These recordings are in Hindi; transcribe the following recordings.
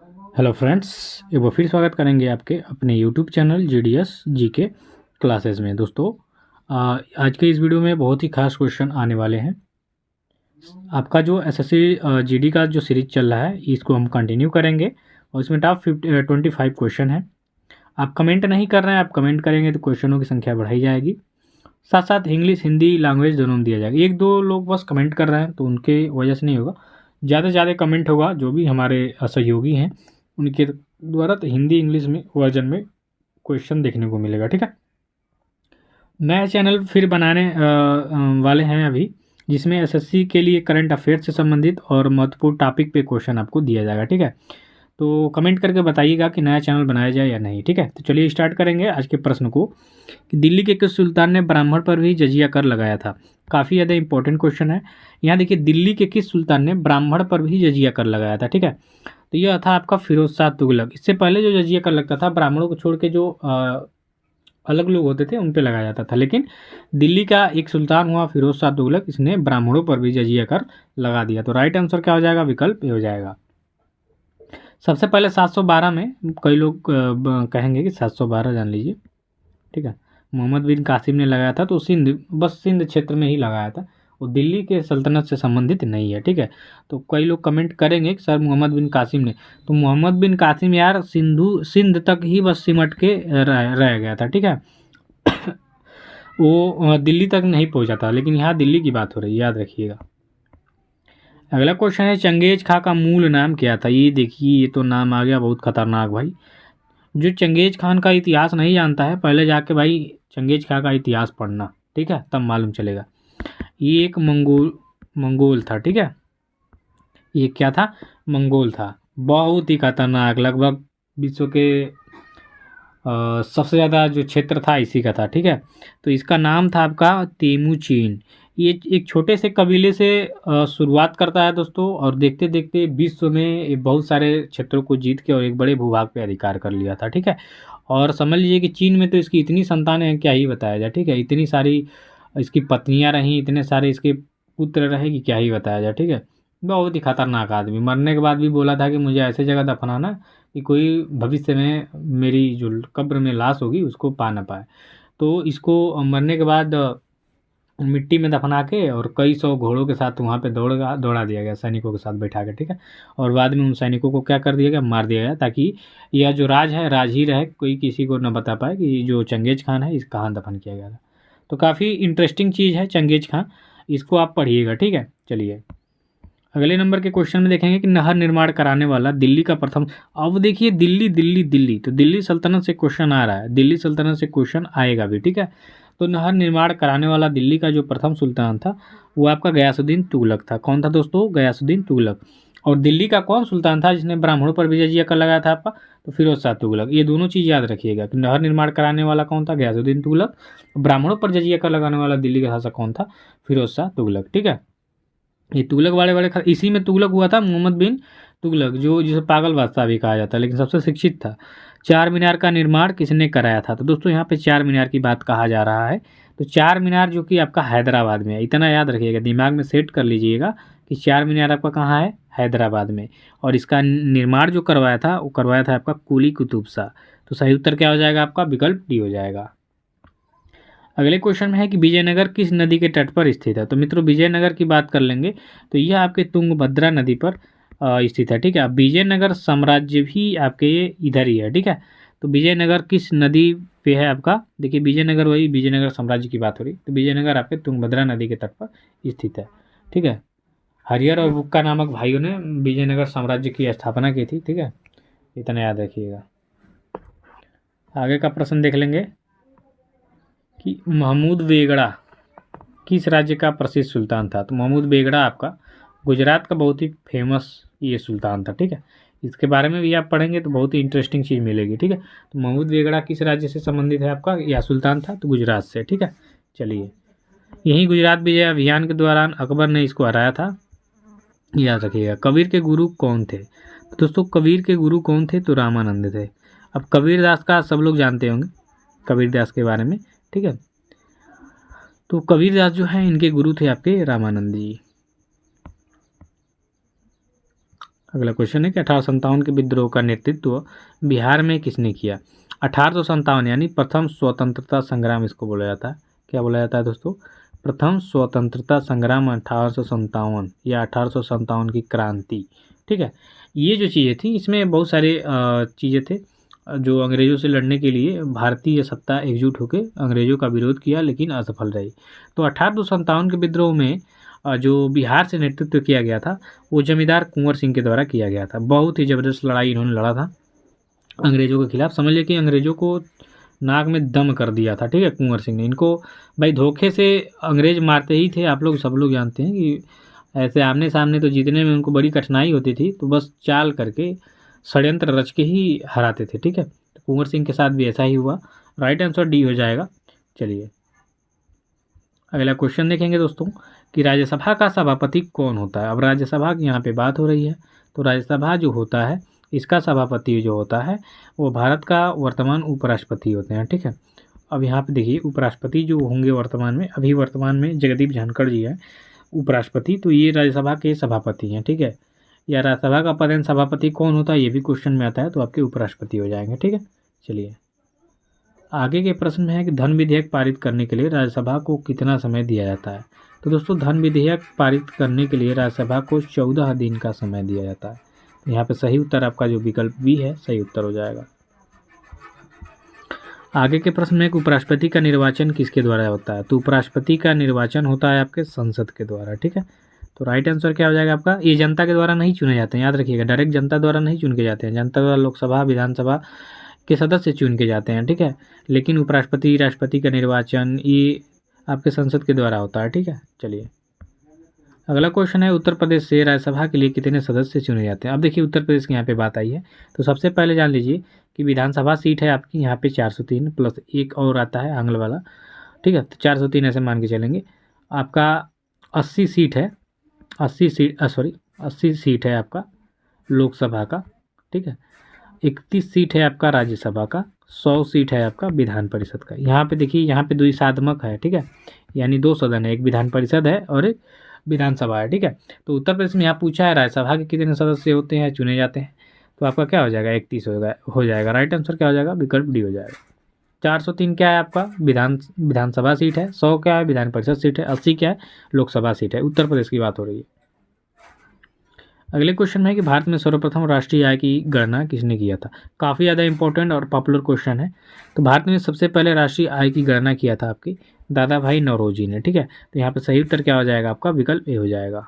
हेलो फ्रेंड्स, एक बार फिर स्वागत करेंगे आपके अपने YouTube channel GDS GK classes में। दोस्तों, आज के इस वीडियो में बहुत ही खास क्वेश्चन आने वाले हैं। आपका जो एसएससी जीडी का जो सीरीज चल रहा है, इसको हम कंटिन्यू करेंगे और इसमें टॉप 25 क्वेश्चन हैं। आप कमेंट नहीं कर रहे हैं, आप कमेंट करेंगे तो क्वेश्चनों की संख्या बढ़ाई जाएगी। साथ साथ इंग्लिश हिंदी लैंग्वेज दोनों में दिया जाएगा। एक दो लोग बस कमेंट कर रहे हैं तो उनके वजह से नहीं होगा, ज़्यादा से ज़्यादा कमेंट होगा जो भी हमारे सहयोगी हैं उनके द्वारा, तो हिंदी इंग्लिश में वर्जन में क्वेश्चन देखने को मिलेगा। ठीक है, नया चैनल फिर बनाने वाले हैं अभी, जिसमें एसएससी के लिए करंट अफेयर्स से संबंधित और महत्वपूर्ण टॉपिक पे क्वेश्चन आपको दिया जाएगा। ठीक है, तो कमेंट करके बताइएगा कि नया चैनल बनाया जाए या नहीं। ठीक है, तो चलिए स्टार्ट करेंगे आज के प्रश्न को कि दिल्ली के किस सुल्तान ने ब्राह्मण पर भी जजिया कर लगाया था। काफ़ी ज़्यादा इंपॉर्टेंट क्वेश्चन है। यहाँ देखिए, दिल्ली के किस सुल्तान ने ब्राह्मण पर भी जजिया कर लगाया था। ठीक है, तो यह था आपका फिरोज शाह तुगलक। इससे पहले जो जजिया कर लगता था, ब्राह्मणों को छोड़ के जो अलग लोग होते थे उन पे लगाया जाता था, लेकिन दिल्ली का एक सुल्तान हुआ फिरोज शाह तुगलक, इसने ब्राह्मणों पर भी जजिया कर लगा दिया। तो राइट आंसर क्या हो जाएगा? विकल्प ए हो जाएगा। सबसे पहले 712 में, कई लोग कहेंगे कि 712 जान लीजिए। ठीक है, मोहम्मद बिन कासिम ने लगाया था, तो सिंध, बस सिंध क्षेत्र में ही लगाया था, वो दिल्ली के सल्तनत से संबंधित नहीं है। ठीक है, तो कई लोग कमेंट करेंगे कि सर मोहम्मद बिन कासिम ने, तो मोहम्मद बिन कासिम यार सिंध तक ही बस सिमट के रह गया था। ठीक है, वो दिल्ली तक नहीं पहुंचा था, लेकिन यहाँ दिल्ली की बात हो रही है, याद रखिएगा। अगला क्वेश्चन है, चंगेज खां का मूल नाम क्या था। ये देखिए, ये तो नाम आ गया बहुत खतरनाक भाई। जो चंगेज खान का इतिहास नहीं जानता है, पहले जाके भाई चंगेज खां का इतिहास पढ़ना। ठीक है, तब मालूम चलेगा। ये एक मंगोल था। ठीक है, ये क्या था? मंगोल था। बहुत ही खतरनाक, लगभग विश्व के सबसे ज़्यादा जो क्षेत्र था इसी का था। ठीक है, तो इसका नाम था आपका तेमुचीन। ये एक छोटे से कबीले से शुरुआत करता है दोस्तों, और देखते देखते विश्व में ये बहुत सारे क्षेत्रों को जीत के और एक बड़े भूभाग पे अधिकार कर लिया था। ठीक है, और समझ लीजिए कि चीन में तो इसकी इतनी संतानें हैं, क्या ही बताया जाए। ठीक है, इतनी सारी इसकी पत्नियां रहीं, इतने सारे इसके पुत्र रहे कि क्या ही बताया जाए। ठीक है, बहुत ही खतरनाक आदमी। मरने के बाद भी बोला था कि मुझे ऐसे जगह दफनाना कि कोई भविष्य में मेरी जो कब्र में लाश होगी उसको पा ना पाए। तो इसको मरने के बाद मिट्टी में दफना के और कई सौ घोड़ों के साथ वहाँ पे दौड़ा दिया गया, सैनिकों के साथ बैठा के। ठीक है, और बाद में उन सैनिकों को क्या कर दिया गया? मार दिया गया, ताकि यह जो राज है राज ही रहे, कोई किसी को न बता पाए कि जो चंगेज खान है इस कहाँ दफन किया गया था। तो काफ़ी इंटरेस्टिंग चीज़ है चंगेज खान, इसको आप पढ़िएगा। ठीक है, चलिए अगले नंबर के क्वेश्चन में देखेंगे कि नहर निर्माण कराने वाला दिल्ली का प्रथम। अब देखिए, दिल्ली दिल्ली दिल्ली, तो दिल्ली सल्तनत से क्वेश्चन आ रहा है, दिल्ली सल्तनत से क्वेश्चन आएगा भी। ठीक है, तो नहर निर्माण कराने वाला दिल्ली का जो प्रथम सुल्तान था वो आपका गयासुद्दीन तुगलक था। कौन था दोस्तों? गयासुद्दीन तुगलक। और दिल्ली का कौन सुल्तान था जिसने ब्राह्मणों पर भी जजिया कर लगाया था आपका? तो फिरोज शाह तुगलक। ये दोनों चीज़ याद रखिएगा कि नहर निर्माण कराने वाला कौन था? गयासुद्दीन तुगलक। ब्राह्मणों पर जजिया कर लगाने वाला दिल्ली का शासक कौन था? फिरोज शाह तुगलक। ठीक है, ये तुगलक वाले बड़े इसी में तुगलक हुआ था, मोहम्मद बिन तुगलक, जो जिसे पागल बादशाह भी कहा जाता है, लेकिन सबसे शिक्षित था। चार मीनार का निर्माण किसने कराया था? तो दोस्तों, यहाँ पे चार मीनार की बात कहा जा रहा है। तो चार मीनार जो कि आपका हैदराबाद में है, इतना याद रखिएगा, दिमाग में सेट कर लीजिएगा कि चार मीनार आपका कहाँ है? हैदराबाद में। और इसका निर्माण जो करवाया था वो करवाया था आपका कुली कुतुब शाह। तो सही उत्तर क्या हो जाएगा आपका? विकल्प डी हो जाएगा। अगले क्वेश्चन में है कि विजयनगर किस नदी के तट पर स्थित है। तो मित्रों, विजयनगर की बात कर लेंगे तो यह आपके तुंगभद्रा नदी पर स्थित है। ठीक है, अब विजयनगर साम्राज्य भी आपके इधर ही है। ठीक है, तो विजयनगर किस नदी पे है आपका? देखिए, विजयनगर, वही विजयनगर साम्राज्य की बात हो रही, तो विजयनगर आपके तुंगभद्रा नदी के तट पर स्थित है। ठीक है, हरिहर और बुक्का नामक भाइयों ने विजयनगर साम्राज्य की स्थापना की थी। ठीक है, इतना याद रखिएगा। आगे का प्रश्न देख लेंगे कि महमूद बेगड़ा किस राज्य का प्रसिद्ध सुल्तान था। तो महमूद बेगड़ा आपका गुजरात का बहुत ही फेमस ये सुल्तान था। ठीक है, इसके बारे में भी आप पढ़ेंगे तो बहुत ही इंटरेस्टिंग चीज़ मिलेगी। ठीक है, तो महमूद बेगड़ा किस राज्य से संबंधित है आपका? यह सुल्तान था तो गुजरात से। ठीक है, चलिए, यही गुजरात विजय अभियान के दौरान अकबर ने इसको हराया था, याद रखिएगा। कबीर के गुरु कौन थे? तो दोस्तों, कबीर के गुरु कौन थे? तो रामानंद थे। अब कबीर दास का सब लोग जानते होंगे, कबीर दास के बारे में। ठीक है, तो कबीर दास जो है इनके गुरु थे आपके रामानंद जी। अगला क्वेश्चन है कि 1857 के विद्रोह का नेतृत्व बिहार में किसने किया? 1857 यानी प्रथम स्वतंत्रता संग्राम इसको बोला जाता है। क्या बोला जाता है दोस्तों? प्रथम स्वतंत्रता संग्राम 1857 या 1857 की क्रांति। ठीक है, ये जो चीज़ें थी इसमें बहुत सारे चीज़ें थे जो अंग्रेज़ों से लड़ने के लिए भारतीय सत्ता एकजुट होकर अंग्रेज़ों का विरोध किया, लेकिन असफल रही। तो 1857 के विद्रोह में जो बिहार से नेतृत्व किया गया था वो जमींदार कुंवर सिंह के द्वारा किया गया था। बहुत ही ज़बरदस्त लड़ाई इन्होंने लड़ा था अंग्रेज़ों के खिलाफ। समझ लिया कि अंग्रेज़ों को नाक में दम कर दिया था। ठीक है, कुंवर सिंह ने इनको भाई धोखे से अंग्रेज़ मारते ही थे। आप लोग सब लोग जानते हैं कि ऐसे आमने सामने तो जीतने में उनको बड़ी कठिनाई होती थी, तो बस चाल करके षड्यंत्र रच के ही हराते थे। ठीक है, तो कुंवर सिंह के साथ भी ऐसा ही हुआ। राइट आंसर डी हो जाएगा। चलिए अगला क्वेश्चन देखेंगे दोस्तों कि राज्यसभा का सभापति कौन होता है? अब राज्यसभा की यहाँ पे बात हो रही है, तो राज्यसभा जो होता है इसका सभापति जो होता है वो भारत का वर्तमान उपराष्ट्रपति होते हैं। ठीक है, अब यहाँ पे देखिए उपराष्ट्रपति जो होंगे वर्तमान में, अभी वर्तमान में जगदीप धनखड़ जी हैं उपराष्ट्रपति, तो ये राज्यसभा के सभापति हैं। ठीक है, या राज्यसभा का पदेन सभापति कौन होता है ये भी क्वेश्चन में आता है, तो आपके उपराष्ट्रपति हो जाएंगे। ठीक है, चलिए आगे के प्रश्न में है कि धन विधेयक पारित करने के लिए राज्यसभा को कितना समय दिया जाता है? तो दोस्तों धन विधेयक पारित करने के लिए राज्यसभा को 14 दिन का समय दिया जाता है। तो यहाँ पे सही उत्तर आपका जो विकल्प बी है सही उत्तर हो जाएगा। आगे के प्रश्न में उपराष्ट्रपति का निर्वाचन किसके द्वारा होता है? तो उपराष्ट्रपति का निर्वाचन होता है आपके संसद के द्वारा। ठीक है, तो राइट आंसर क्या हो जाएगा आपका? ये जनता के द्वारा नहीं चुने जाते हैं, याद रखिएगा। डायरेक्ट जनता द्वारा नहीं चुन के जाते हैं, जनता द्वारा लोकसभा विधानसभा के सदस्य चुन के जाते हैं। ठीक है, लेकिन उपराष्ट्रपति राष्ट्रपति का निर्वाचन ये आपके संसद के द्वारा होता है। ठीक है, चलिए अगला क्वेश्चन है उत्तर प्रदेश से राज्यसभा के लिए कितने सदस्य चुने जाते हैं? अब देखिए उत्तर प्रदेश की यहाँ पे बात आई है, तो सबसे पहले जान लीजिए कि विधानसभा सीट है आपकी यहाँ पे 403 प्लस एक और आता है आंग्ल वाला। ठीक है, तो 403 ऐसे मान के चलेंगे। आपका 80 सीट है, 80 सीट है आपका लोकसभा का। ठीक है, 31 सीट है आपका राज्यसभा का, 100 सीट है आपका विधान परिषद का। यहाँ पे देखिए यहाँ पे द्विसाधात्मक है। ठीक है, यानी दो सदन है, एक विधान परिषद है और एक विधानसभा है। ठीक है, तो उत्तर प्रदेश में यहाँ पूछा है राज्यसभा के कितने सदस्य होते हैं चुने जाते हैं, तो आपका क्या हो जाएगा? 31 हो जाएगा। राइट आंसर क्या हो जाएगा? विकल्प डी हो जाएगा। 403 क्या है आपका विधानसभा सीट है, 100 क्या है विधान परिषद सीट है, 80 क्या है लोकसभा सीट है। उत्तर प्रदेश की बात हो रही है। अगले क्वेश्चन में है कि भारत में सर्वप्रथम राष्ट्रीय आय की गणना किसने किया था? काफ़ी ज़्यादा इंपॉर्टेंट और पॉपुलर क्वेश्चन है। तो भारत में सबसे पहले राष्ट्रीय आय की गणना किया था आपके दादा भाई नौरोजी ने। ठीक है, तो यहाँ पे सही उत्तर क्या हो जाएगा आपका? विकल्प ए हो जाएगा।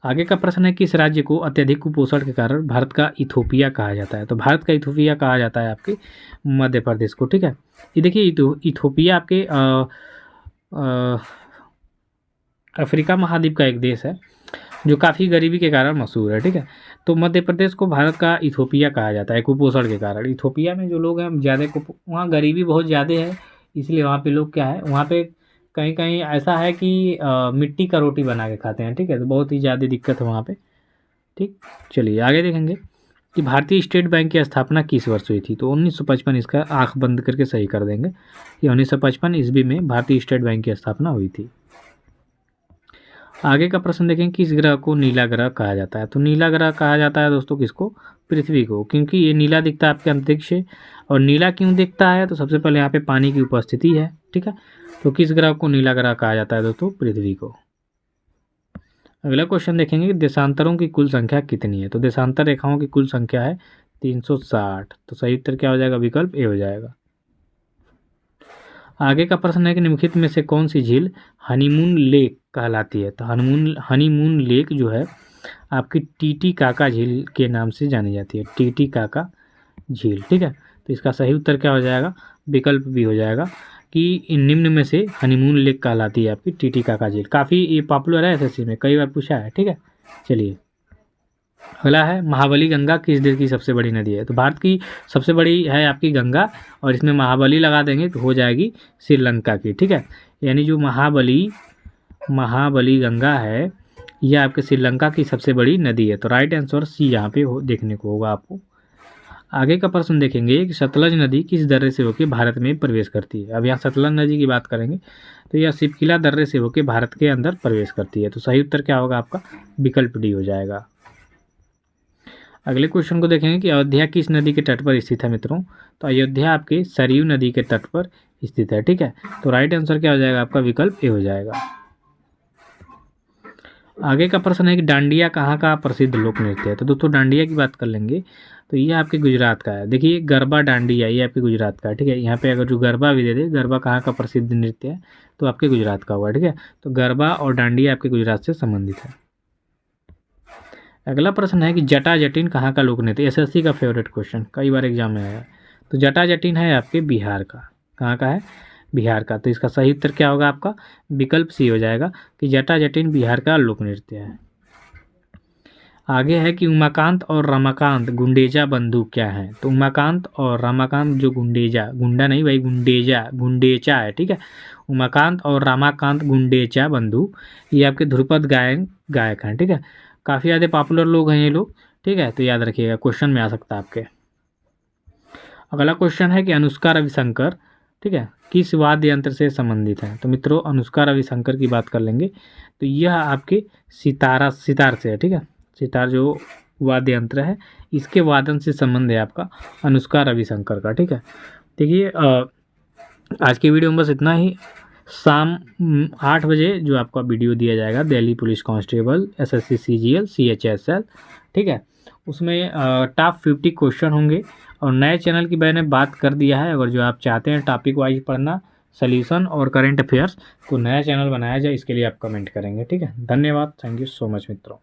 आगे का प्रश्न है किस राज्य को अत्यधिक कुपोषण के कारण भारत का इथोपिया कहा जाता है? तो भारत का इथोपिया कहा जाता है आपके मध्य प्रदेश को। ठीक है, ये देखिए इथोपिया आपके अफ्रीका महाद्वीप का एक देश है जो काफ़ी गरीबी के कारण मशहूर है। ठीक है, तो मध्य प्रदेश को भारत का इथोपिया कहा जाता है कुपोषण के कारण। इथोपिया में जो लोग हैं ज़्यादा वहाँ गरीबी बहुत ज़्यादा है, इसलिए वहाँ पे लोग क्या है, वहाँ पे कहीं कहीं ऐसा है कि मिट्टी का रोटी बना के खाते हैं। ठीक है, तो बहुत ही ज़्यादा दिक्कत है वहाँ पे। ठीक, चलिए आगे देखेंगे कि भारतीय स्टेट बैंक की स्थापना किस वर्ष हुई थी? तो 1955। इसका आँख बंद करके सही कर देंगे कि 1955 ईस्वी में भारतीय स्टेट बैंक की स्थापना हुई थी। आगे का प्रश्न देखें किस ग्रह को नीला ग्रह कहा जाता है? तो नीला ग्रह कहा जाता है दोस्तों किसको? पृथ्वी को, क्योंकि ये नीला दिखता है आपके अंतरिक्ष से। और नीला क्यों दिखता है? तो सबसे पहले यहाँ पे पानी की उपस्थिति है। ठीक है, तो किस ग्रह को नीला ग्रह कहा जाता है दोस्तों? पृथ्वी को। अगला क्वेश्चन देखेंगे कि देशांतरों की कुल संख्या कितनी है? तो देशांतर रेखाओं की कुल संख्या है 360। तो सही उत्तर क्या हो जाएगा? विकल्प ए हो जाएगा। आगे का प्रश्न है कि निम्नलिखित में से कौन सी झील हनीमून लेक कहलाती है? तो हनीमून लेक जो है आपकी टीटीकाका झील के नाम से जानी जाती है, टीटीकाका झील। ठीक है, तो इसका सही उत्तर क्या हो जाएगा? विकल्प भी हो जाएगा कि निम्न में से हनीमून लेक कहलाती है आपकी टीटीकाका झील। काफ़ी ये पॉपुलर है, एसएससी में कई बार पूछा है। ठीक है, चलिए अगला है महाबली गंगा किस देश की सबसे बड़ी नदी है? तो भारत की सबसे बड़ी है आपकी गंगा, और इसमें महाबली लगा देंगे तो हो जाएगी श्रीलंका की। ठीक है, यानी जो महाबली गंगा है यह आपके श्रीलंका की सबसे बड़ी नदी है। तो राइट आंसर सी यहाँ पे देखने को होगा आपको। आगे का प्रश्न देखेंगे कि सतलज नदी किस दर्रे से होकर भारत में प्रवेश करती है? अब यहाँ सतलज नदी की बात करेंगे तो यह शिपकिला दर्रे से होकर भारत के अंदर प्रवेश करती है। तो सही उत्तर क्या होगा आपका? विकल्प डी हो जाएगा। अगले क्वेश्चन को देखेंगे कि अयोध्या किस नदी के तट पर स्थित है मित्रों। तो अयोध्या आपके सरयू नदी के तट पर स्थित है, ठीक है। तो राइट आंसर क्या हो जाएगा आपका, विकल्प ए हो जाएगा। आगे का प्रश्न है कि डांडिया कहाँ का प्रसिद्ध लोक नृत्य है। तो दोस्तों डांडिया की बात कर लेंगे तो ये आपके गुजरात का है। देखिए गरबा डांडिया ये आपके गुजरात का है, ठीक है। यहाँ पे अगर जो गरबा भी दे दे, गरबा कहाँ का प्रसिद्ध नृत्य है, तो आपके गुजरात का होगा, ठीक है। तो गरबा और डांडिया आपके गुजरात से संबंधित है। अगला प्रश्न है कि जटा जटिन कहाँ का लोक नृत्य, एसएससी का फेवरेट क्वेश्चन, कई बार एग्जाम में आया है। तो जटा जटिन है आपके बिहार का। कहाँ का है, बिहार का। तो इसका सही उत्तर क्या होगा आपका, विकल्प सी हो जाएगा कि जटा जटिन बिहार का लोक नृत्य है। आगे है कि उमाकांत और रमाकांत गुंडेजा बंधु क्या है। तो उमाकांत और रमाकांत जो गुंडेजा, गुंडा नहीं भाई, गुंडेजा गुंडेचा है, ठीक है। उमाकांत और रमाकांत गुंडेचा बंधु ये आपके ध्रुपद गायक हैं, ठीक है। काफ़ी ज़्यादा पॉपुलर लोग हैं ये लोग, ठीक है। तो याद रखिएगा, क्वेश्चन में आ सकता है आपके। अगला क्वेश्चन है कि अनुष्का रविशंकर, ठीक है, किस वाद्य यंत्र से संबंधित है। तो मित्रों अनुष्का रविशंकर की बात कर लेंगे तो यह आपके सितार से है, ठीक है। सितार जो वाद्य यंत्र है इसके वादन से संबंध है आपका अनुष्का रविशंकर का, ठीक है। देखिए आज की वीडियो में बस इतना ही। शाम 8 बजे जो आपका वीडियो दिया जाएगा Delhi police constable, SSC CGL, CHSL, ठीक है, उसमें टॉप 50 क्वेश्चन होंगे। और नए चैनल की मैंने बात कर दिया है, अगर जो आप चाहते हैं टॉपिक वाइज पढ़ना, सॉल्यूशन और करंट अफेयर्स, तो नया चैनल बनाया जाए, इसके लिए आप कमेंट करेंगे, ठीक है। धन्यवाद, थैंक यू सो मच मित्रों।